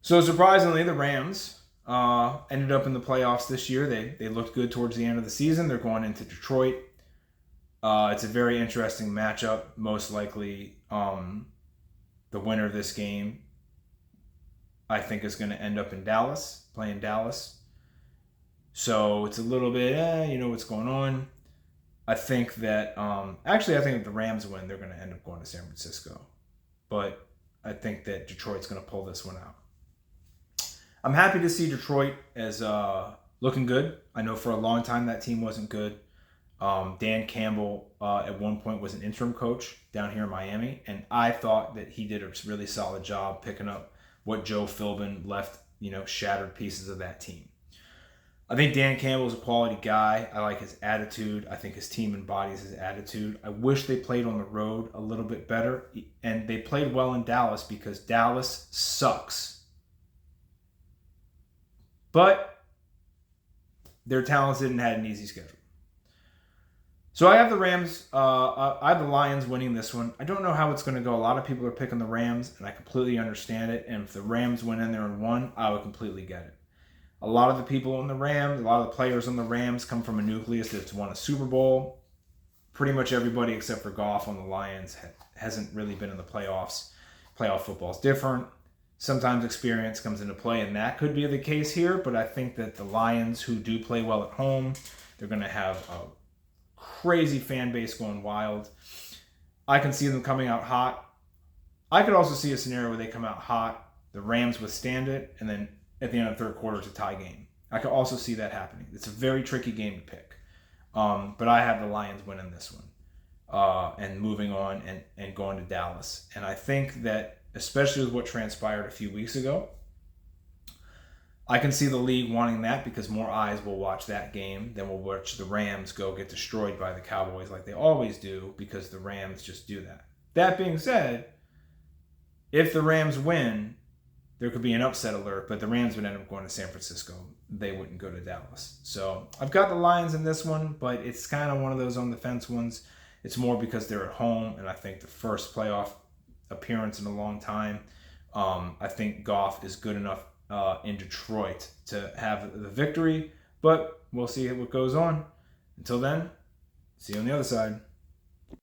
So surprisingly, the Rams ended up in the playoffs this year. They looked good towards the end of the season. They're going into Detroit. It's a very interesting matchup. Most likely, the winner of this game, I think, is going to end up in Dallas, playing Dallas. So it's a little bit, you know what's going on. I think that, I think if the Rams win, they're going to end up going to San Francisco. But I think that Detroit's going to pull this one out. I'm happy to see Detroit as looking good. I know for a long time that team wasn't good. Dan Campbell at one point was an interim coach down here in Miami, and I thought that he did a really solid job picking up what Joe Philbin left, shattered pieces of that team. I think Dan Campbell is a quality guy. I like his attitude. I think his team embodies his attitude. I wish they played on the road a little bit better, and they played well in Dallas because Dallas sucks. But they're talented and had an easy schedule. So I have the Rams. I have the Lions winning this one. I don't know how it's going to go. A lot of people are picking the Rams, and I completely understand it. And if the Rams went in there and won, I would completely get it. A lot of the people in the Rams, a lot of the players in the Rams come from a nucleus that's won a Super Bowl. Pretty much everybody except for Goff on the Lions hasn't really been in the playoffs. Playoff football is different. Sometimes experience comes into play, and that could be the case here. But I think that the Lions, who do play well at home, they're going to have a crazy fan base going wild. I can see them coming out hot. I could also see a scenario where they come out hot, the Rams withstand it, and then at the end of the third quarter, it's a tie game. I could also see that happening. It's a very tricky game to pick. But I have the Lions winning this one and moving on and going to Dallas. And I think that, especially with what transpired a few weeks ago, I can see the league wanting that because more eyes will watch that game than will watch the Rams go get destroyed by the Cowboys like they always do, because the Rams just do that. That being said, if the Rams win, there could be an upset alert, but the Rams would end up going to San Francisco. They wouldn't go to Dallas. So I've got the Lions in this one, but it's kind of one of those on the fence ones. It's more because they're at home, and I think the first playoff appearance in a long time. I think Goff is good enough in Detroit to have the victory, but we'll see what goes on. Until then, see you on the other side.